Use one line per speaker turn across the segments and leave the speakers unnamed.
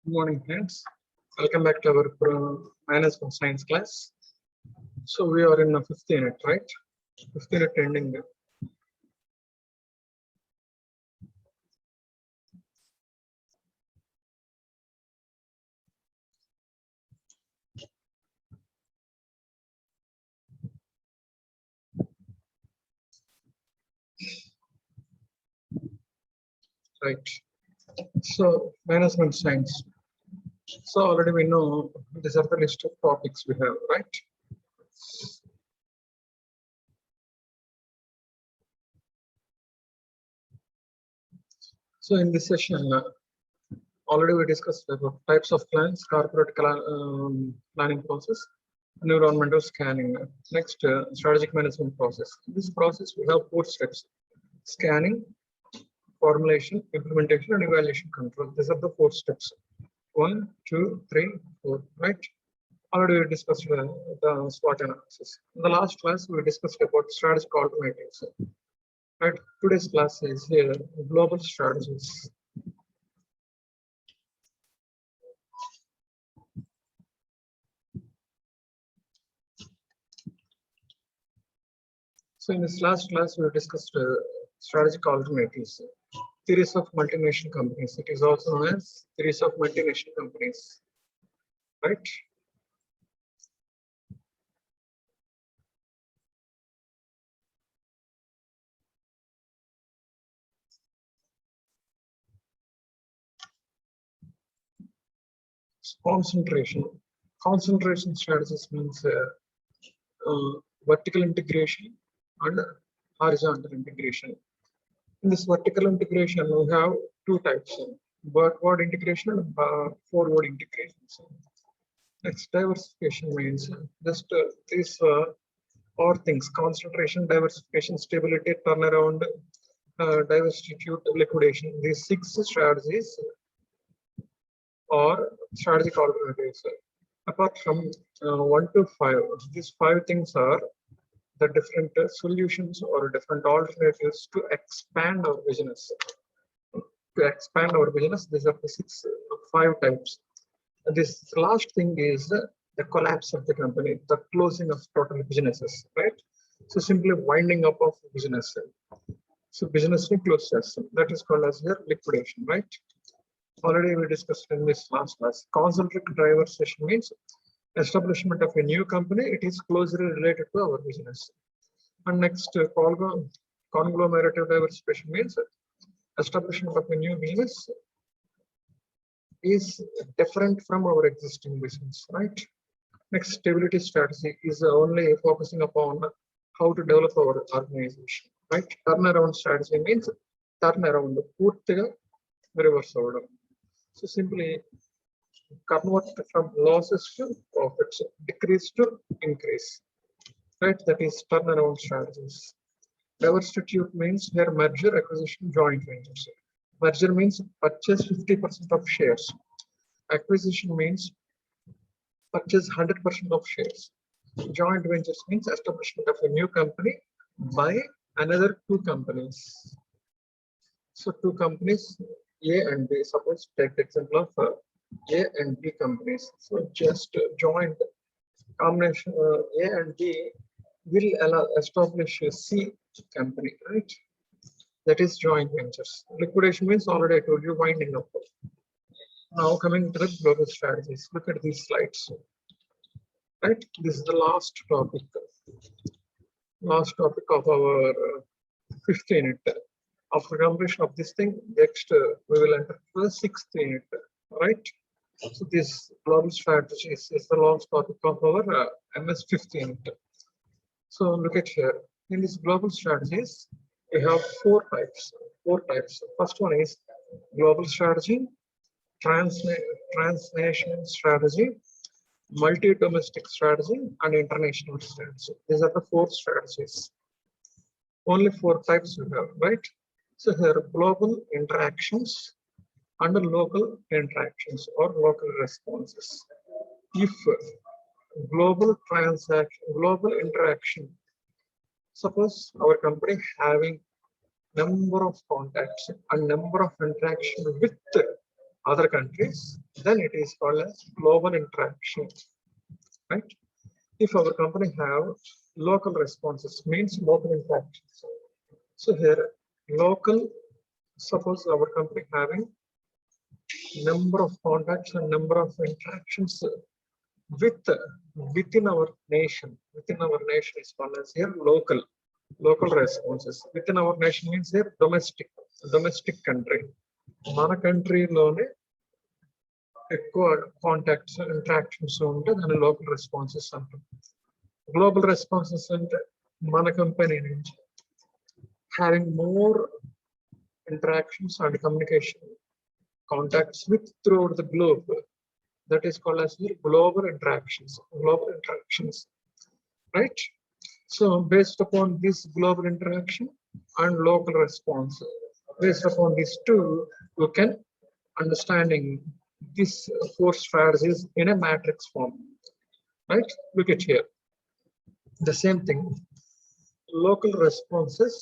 Good morning, friends. Welcome back to our management science class. So we are in the 5th unit, right? 5th unit ending. Right. So management science. So already we know these are the list of topics we have, right? So in this session, already we discussed about types of plans, corporate planning process, environmental scanning. Next, strategic management process. In this process, we have 4 steps: scanning, formulation, implementation, and evaluation control. These are the 4 steps. 1, 2, 3, 4, right? Already we discussed the SWOT analysis. In the last class, we discussed about strategic alternatives. Right? Today's class is here, global strategies. So in this last class, we discussed strategic alternatives. Theories of multinational companies. It is also known as theories of multinational companies. Right? Concentration. Concentration strategies means vertical integration and horizontal integration. In this vertical integration, we have 2 types: backward integration and forward integration. Next, diversification means just these are things: concentration, diversification, stability, turnaround, divestiture, liquidation. These 6 strategies are strategic alternatives. Apart from 1 to 5, these 5 things are the different solutions or different alternatives to expand our business. To expand our business, these are the 5 types. And this last thing is the collapse of the company, the closing of total businesses, right? So simply winding up of business. So business closes. That is called as here liquidation, right? Already we discussed in this last class. Concentric diversification means establishment of a new company. It is closely related to our business. And next, conglomerative diversification means establishment of a new business is different from our existing business, right? Next, stability strategy is only focusing upon how to develop our organization, right? Turnaround strategy means turnaround, purtiga reverse order. So simply convert from losses to profits, decrease to increase, right? That is turnaround strategies. Divestiture means here merger, acquisition, joint ventures. Merger means purchase 50% of shares. Acquisition means purchase 100% of shares. Joint ventures means establishment of a new company by another 2 companies. So 2 companies, A and B. Suppose take the example of A and B companies. So just joint combination A and B will establish a C company, right? That is joint ventures. Liquidation means already I told you winding up. Now coming to the global strategies. Look at these slides. Right? This is the last topic. Last topic of our 5th unit. After completion of this thing, next we will enter the 6th unit. Right? So this global strategies is the last topic of our MS 5th unit. So look at here. In these global strategies, we have 4 types. 4 types. First one is global strategy, transnational strategy, multi-domestic strategy, and international strategy. These are the 4 strategies. Only 4 types we have, right? So here, global interactions and local interactions or local responses. If global interaction, suppose our company having number of contacts and number of interaction with other countries, then it is called as global interaction, right? If our company have local responses, means local interactions. So here, local, suppose our company having number of contacts and number of interactions with within our nation. Within our nation is called as here local responses. Within our nation means here domestic country. మన కంట్రీలోనే ఎక్కువ contacts interactions ఉంటే దాని local responses అంటాం. Global responses అంటే మన company నుంచి having more interactions and communication contacts with throughout the globe, that is called as global interactions, right? So based upon this global interaction and local response, based upon these two, you can understanding these four strategies in a matrix form, right? Look at here, the same thing, local responses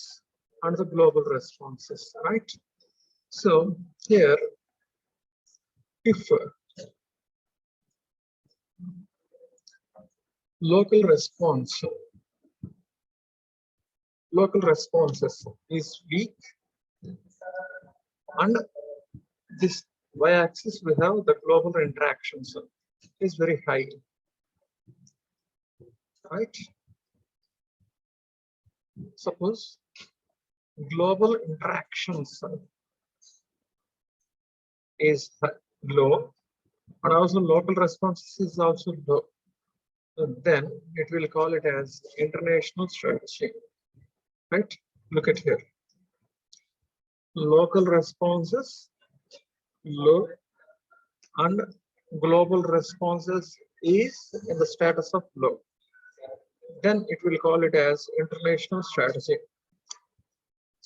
and the global responses, right? So here, if local responses is weak, and this y-axis we have the global interactions is very high, right? Suppose global interactions is low and also local responses is also low, then it will call it as international strategy, right? Look at here, local responses low and global responses is in the status of low, then it will call it as international strategy.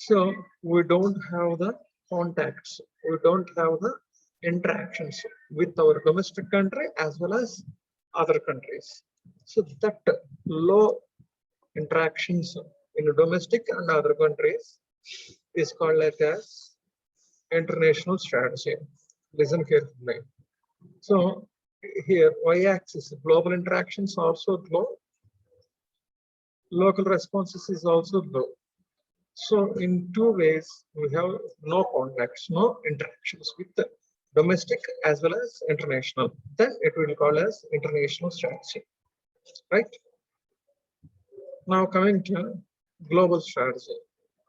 So we don't have the contacts, we don't have the interactions with our domestic country as well as other countries. So that low interactions in domestic and other countries is called like as international strategy. Listen carefully. So here y-axis global interactions also low, local responses is also low. So in two ways we have no contacts, no interactions with the domestic as well as international, then it will call as international strategy, right? Now coming to global strategy.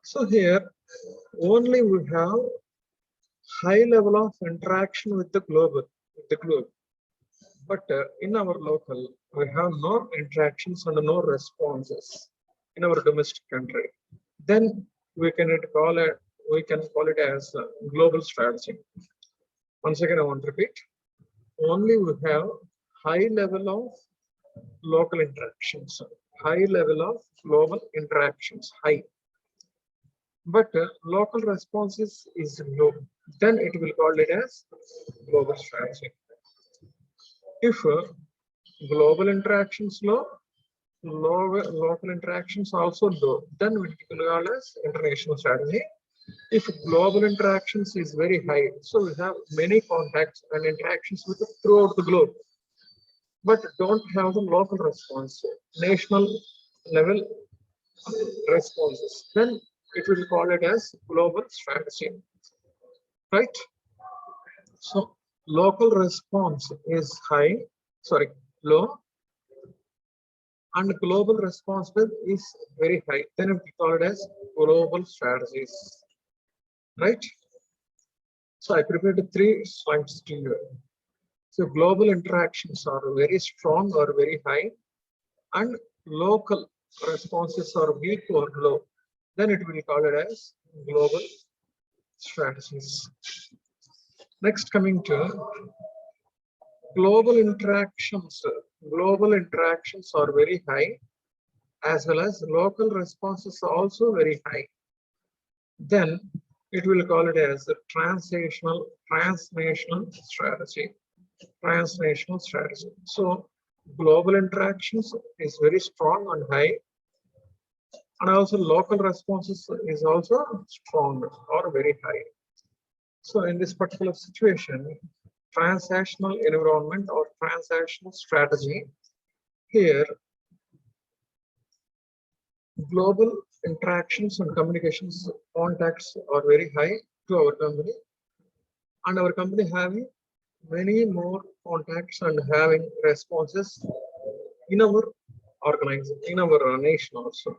So here only we have high level of interaction with the globe, but in our local we have no interactions and no responses in our domestic country, then we can call it as a global strategy. Once again I want to repeat, only we have high level of local interactions, high level of global interactions, high, but local responses is low, then it will call it as global strategy. If global interactions low, local interactions also low, then we will call as international strategy. If global interactions is very high, so we have many contacts and interactions with throughout the globe, but don't have the local response, national level responses, then it will call it as global strategy, right? So local response is low, and global response is very high, then it will call it as global strategies, right? So I prepared 3 slides to you. So global interactions are very strong or very high, and local responses are weak or low, then it will call it as global strategies. Next, coming to global interactions. Global interactions are very high, as well as local responses are also very high, then it will call it as a transnational strategy. So global interactions is very strong and high, and also local responses is also strong or very high. So in this particular situation, transactional environment or transactional strategy, here global interactions and communications contacts are very high to our company, and our company having many more contacts and having responses in our organization, in our nation also.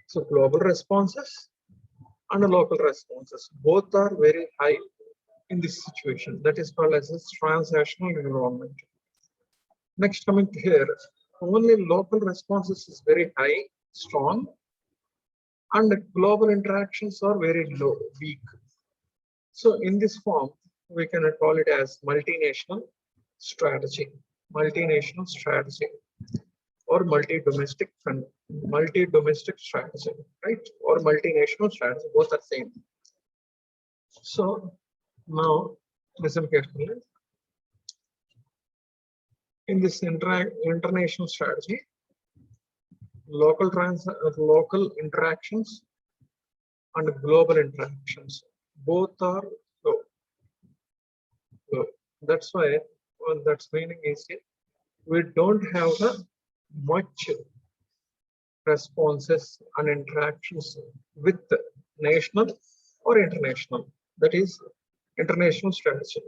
So global responses and local responses, both are very high in this situation. That is called as a transactional environment. Next, coming to here, only local responses is very high, strong, and global interactions are very low, weak. So in this form, we can call it as multinational strategy, or multi-domestic strategy, right? Or multinational strategy, both are same. So now listen carefully. In this international strategy, local interactions and global interactions both are low. That's why, well, that's meaning is we don't have the much responses and interactions with national or international. That is international strategy.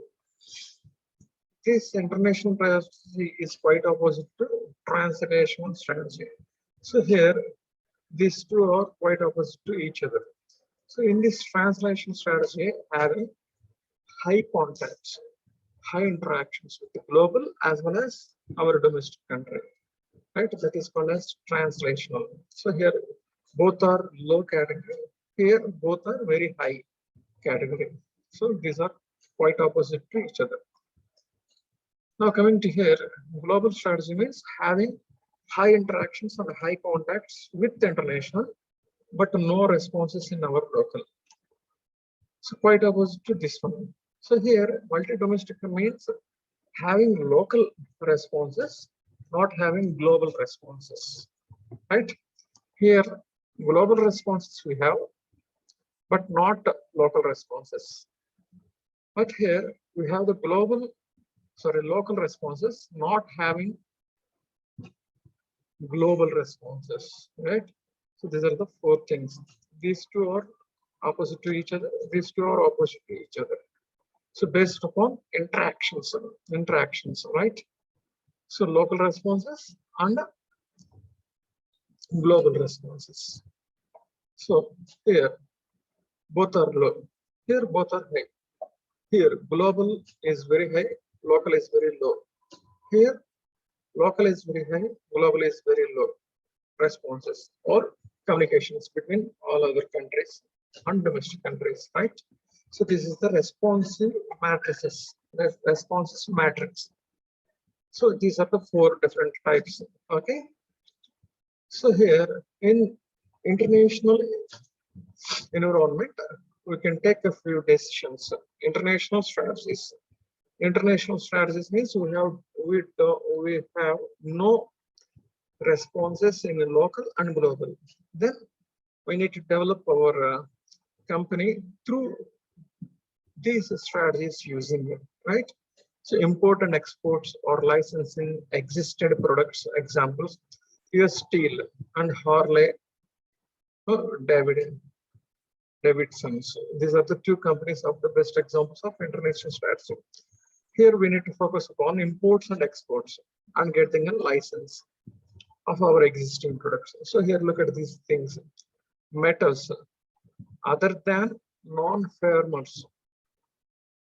This international strategy is quite opposite to translational strategy. So here, these two are quite opposite to each other. So in this translation strategy, having high contacts, high interactions with the global as well as our domestic country, right? That is called as translational. So here, both are low category. Here, both are very high category. So these are quite opposite to each other. Now coming to here, global strategy means having high interactions and high contacts with the international, but no responses in our local. So quite opposite to this one. So here, multi-domestic means having local responses, not having global responses, right? Here, global responses we have, but not local responses. But here we have the local responses, not having global responses, right? So these are the four things. These two are opposite to each other. These two are opposite to each other. So based upon interactions, right? So local responses and global responses. So here both are low. Here both are high. Here global is very high, local is very low. Here local is very high, global is very low responses or communications between all other countries and domestic countries, right? So this is the responsive matrices, the responses matrix. So these are the four different types, okay? So here in international environment, we can take a few decisions. International strategies. International strategies means we have no responses in the local and global. Then we need to develop our company through these strategies using it, right? So import and exports or licensing existed products, examples, US Steel and Harley Davidson. These are the two companies of the best examples of international strategy. Here we need to focus upon imports and exports and getting a license of our existing products. So here look at these things. Metals other than non-ferrous.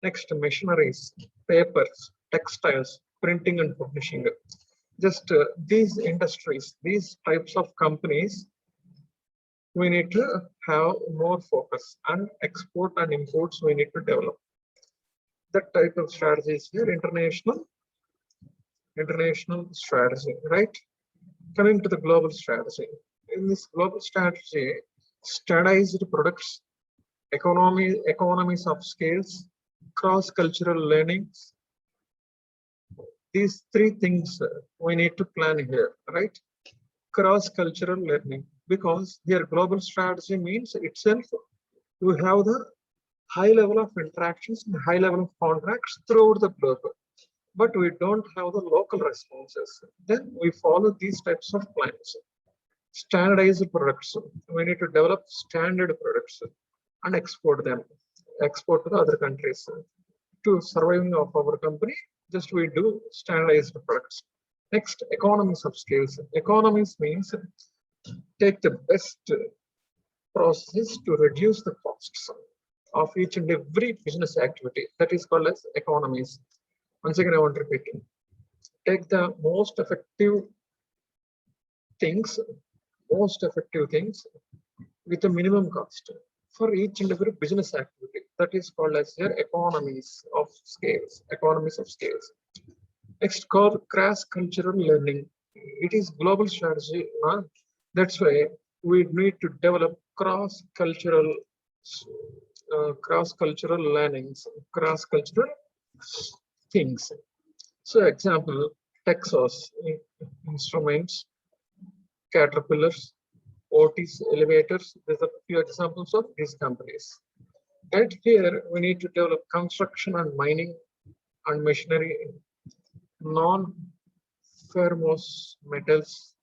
Next, machineries, papers, textiles, printing and publishing. Just these industries, these types of companies, we need to have more focus, and export and imports we need to develop. That type of strategy is here, international strategy, right? Coming to the global strategy. In this global strategy, standardized products, economies of scales, cross-cultural learnings. These three things we need to plan here, right? Cross-cultural learning, because here global strategy means itself we have the high level of interactions and high level of contracts throughout the globe. But we don't have the local responses. Then we follow these types of plans. Standardized products. We need to develop standard products and export them, export to the other countries. To surviving of our company, just we do standardized products. Next, economies of scales. Economies means take the best process to reduce the costs of each and every business activity. That is called as economies. Once again, I want to repeat. Take the most effective things with a minimum cost for each and every business activity. That is called as your economies of scales. Economies of scales. Next, called cross-cultural learning. It is global strategy. That's why we need to develop cross-cultural learnings, cross-cultural things. So, example, Texas Instruments, Caterpillars, Otis Elevators. These are a few examples of these companies. Right here, we need to develop construction and mining and machinery, non-ferrous metals,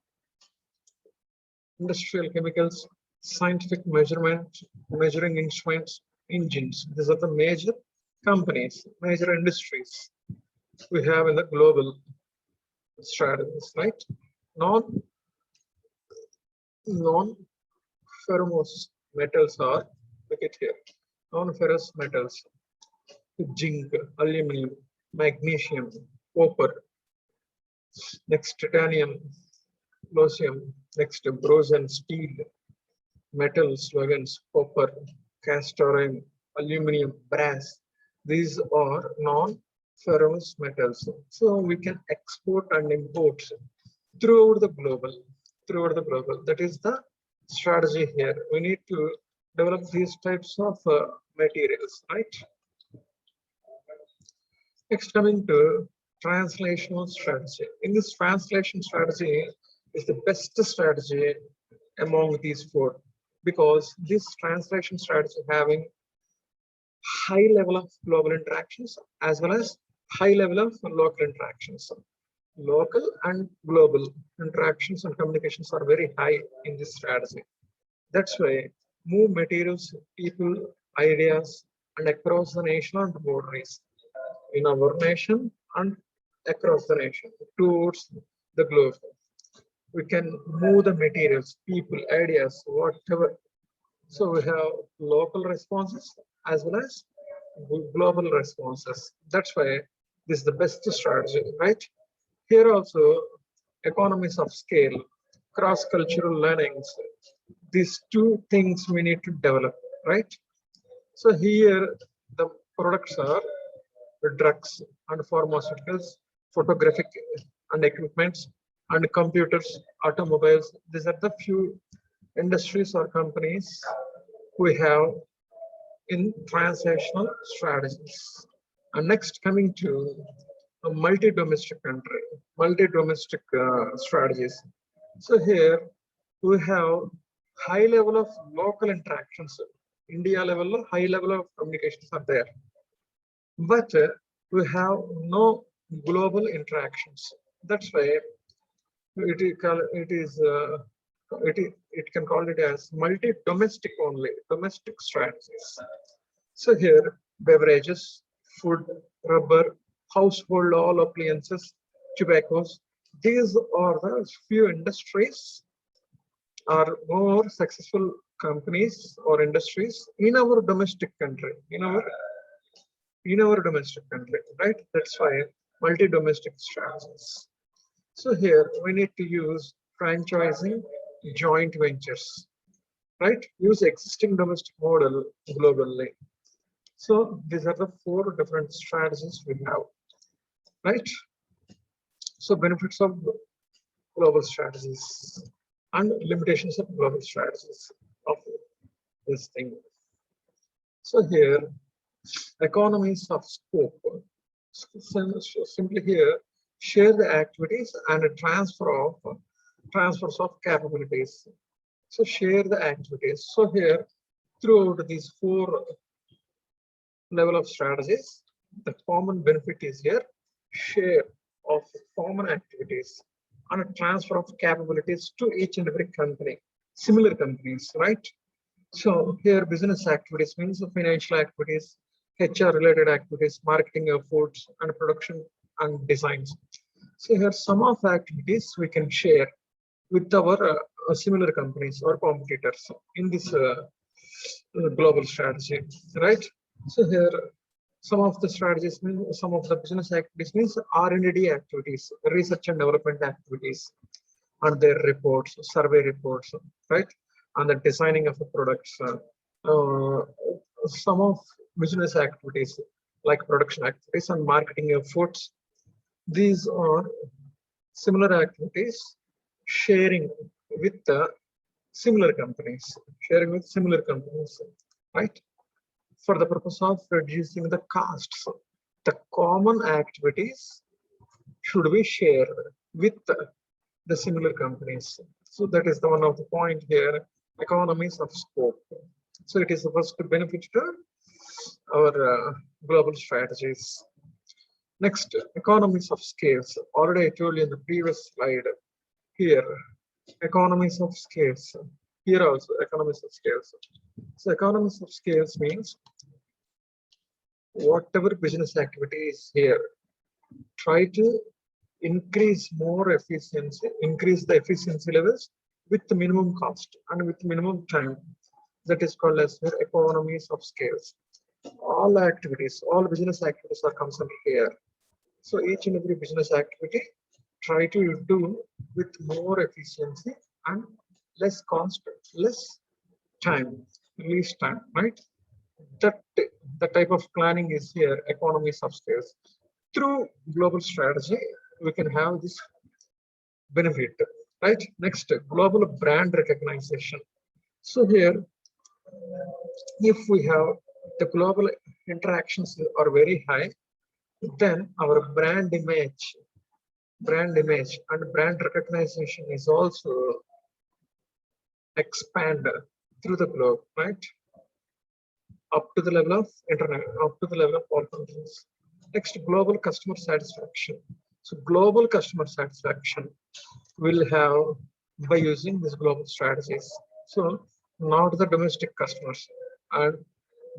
industrial chemicals, scientific measuring instruments, engines. These are the major companies, major industries we have in the global strategies, right? Non-ferrous metals are, look at here, non-ferrous metals, zinc, aluminum, magnesium, copper, next titanium, lithium, next bronze, steel, metal slogans, copper, cast iron, aluminum, brass. These are non-ferrous metals. So we can export and import throughout the global. That is the strategy here. We need to develop these types of materials, right? Next, coming to translational strategy. In this translation strategy is the best strategy among these four, because this translation strategy having high level of global interactions as well as high level of local interactions. Local and global interactions and communications are very high in this strategy. That's why move materials, people, ideas, and across the nation and boundaries in our nation and across the nation towards the globe. We can move the materials, people, ideas, whatever. So we have local responses as well as global responses. That's why this is the best strategy, right? Here also, economies of scale, cross-cultural learnings, these two things we need to develop, right? So here the products are drugs and pharmaceuticals, photographic and equipments, and computers, automobiles. These are the few industries or companies we have in translational strategies. And next, coming to a multi-domestic country, multi-domestic strategies. So here we have high level of local interactions. India level, high level of communications are there, but we have no global interactions. That's why it can call it as multi-domestic only, domestic strategies. So here, beverages, food, rubber, household all appliances, tobaccos. These are the few industries are more successful companies or industries in our domestic country, in our domestic country, right? That's why multi-domestic strategies. So here we need to use franchising, joint ventures, right? Use existing domestic model globally. So these are the four different strategies we have, right? So benefits of global strategies and limitations of global strategies of this thing. So here, economies of scope. Simply here, share the activities and a transfers of capabilities. So share the activities. So here, throughout these four level of strategies. The common benefit is here share of common activities and a transfer of capabilities to each and every company, similar companies, right? So here business activities means financial activities, HR related activities, marketing efforts, and production and designs. So here some of the activities we can share with our similar companies or competitors in this global strategy, right? So here some of the strategies mean some of the business activities means R&D activities, research and development activities, and their reports, survey reports, right? And the designing of the products. Some of business activities like production activities and marketing efforts. These are similar activities sharing with the similar companies, right? For the purpose of reducing the costs, the common activities should be shared with the similar companies. So that is the one of the point here, economies of scope. So it is the first benefit to our global strategies. Next, economies of scales. Already I told you in the previous slide. Here, economies of scales. Here also economies of scales. So economies of scales means whatever business activity is here, try to increase more efficiency, increase the efficiency levels with the minimum cost and with minimum time. That is called as economies of scales. All activities, all business activities are concerned here. So each and every business activity, try to do with more efficiency and less cost, less time, least time, right? That the type of planning is here, economies of scales. Through global strategy, we can have this benefit, right? Next, global brand recognition. So here, if we have the global interactions are very high, then our brand image and brand recognition is also expanded through the globe, right? Up to the level of internet, up to the level of all countries. Next, global customer satisfaction. So global customer satisfaction will have by using these global strategies. So not the domestic customers, and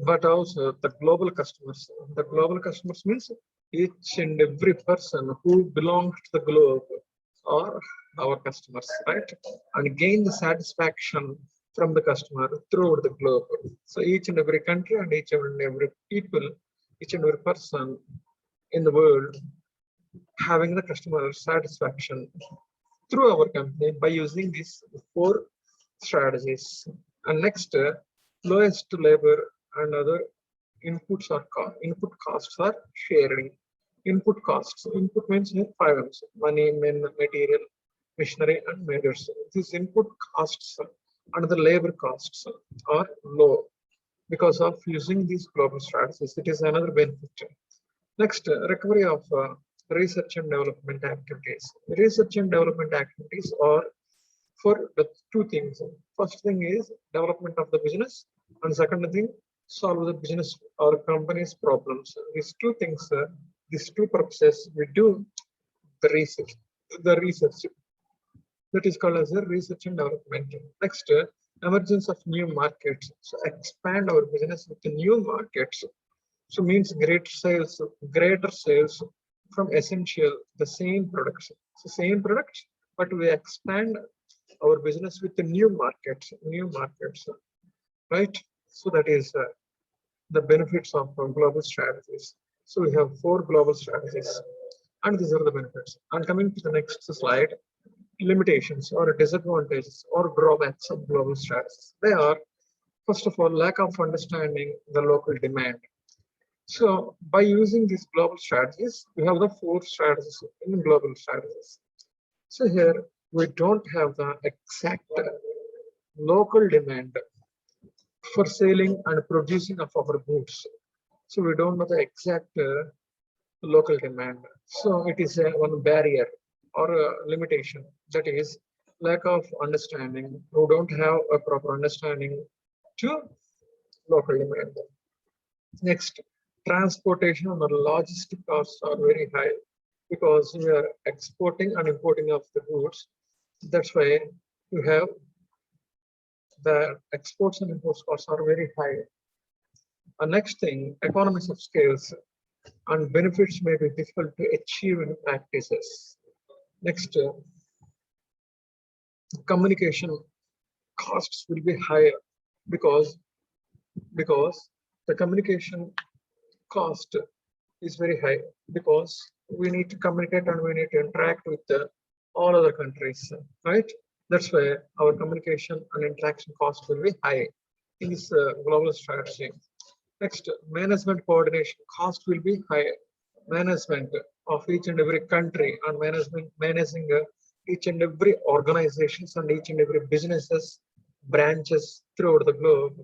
but also the global customers. The global customers means each and every person who belongs to the globe are our customers, right? And gain the satisfaction from the customer throughout the globe. So each and every country and each and every people, each and every person in the world having the customer satisfaction through our company by using these 4 strategies. And next, lowest labor and other inputs or input costs are sharing. Input costs. Input means here 5 M's: money, men, material, machinery, and measures. These input costs and the labor costs are low because of using these global strategies. It is another benefit. Next, recovery of research and development activities. Research and development activities are for the 2 things. First thing is development of the business, and second thing, solve the business or company's problems. These 2 things, these 2 purposes, we do the research. That is called as a research and development. Next, emergence of new markets. So expand our business with the new markets. So means greater sales from essential, the same products. So same products, but we expand our business with the new markets, right? So that is the benefits of global strategies. So we have 4 global strategies, and these are the benefits. And coming to the next slide, limitations or disadvantages or drawbacks of global strategies. They are, first of all, lack of understanding the local demand. So by using these global strategies, we have the 4 strategies in global strategies. So here we don't have the exact local demand for selling and producing of our goods. So we don't know the exact local demand. So it is one barrier or a limitation, that is lack of understanding. We don't have a proper understanding to local demand. Next, transportation and logistic costs are very high because we are exporting and importing of the goods. That's why you have the exports and imports costs are very high. Next thing, economies of scales and benefits may be difficult to achieve in practices. Next, communication costs will be higher because the communication cost is very high because we need to communicate and we need to interact with all other countries, right? That's why our communication and interaction cost will be high in this global strategy. Next, management coordination cost will be higher. Management of each and every country and managing each and every organizations and each and every businesses branches throughout the globe,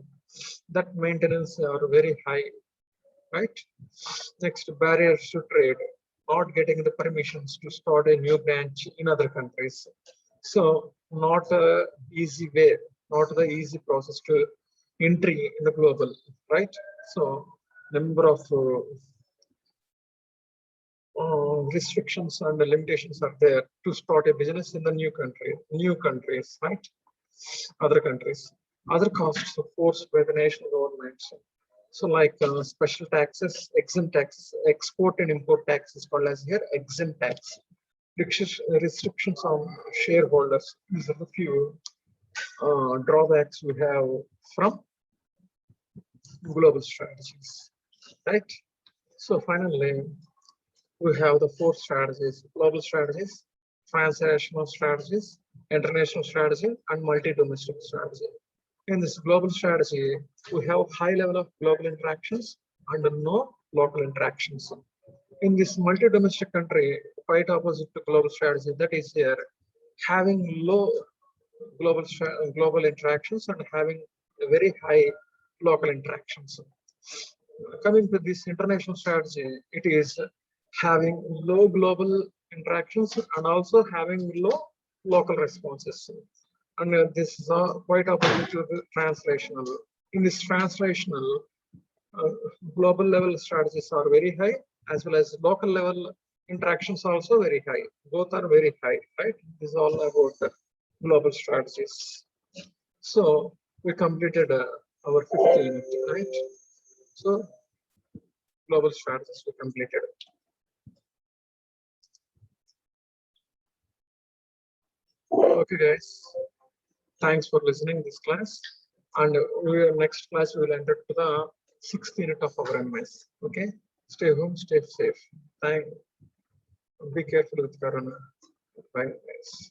that maintenance are very high, right? Next, barriers to trade, not getting the permissions to start a new branch in other countries. So not a easy way, not the easy process to entry in the global, right? So number of restrictions and limitations are there to start a business in the new countries, right? Other countries. Other costs are forced by the national governments. So like special taxes, exempt taxes, export and import taxes called as here exempt tax. Restrictions on shareholders. These are the few drawbacks we have from global strategies, right? So finally, we have the four strategies: global strategies, transnational strategies, international strategy, and multi-domestic strategy. In this global strategy, we have high level of global interactions and no local interactions. In this multi-domestic country, quite opposite to global strategy, that is here, having low global interactions and having very high local interactions. Coming to this international strategy, it is having low global interactions and also having low local responses. And this is quite opposite to the translational. In this translational, global level strategies are very high, as well as local level interactions also very high. Both are very high, right? This is all about global strategies. So we completed our 15th unit, right? So global strategies we completed. Okay, guys. Thanks for listening this class. And next class we will enter to the 6th unit of our MS. Okay. Stay home, stay safe. Be careful with Corona. Bye, guys.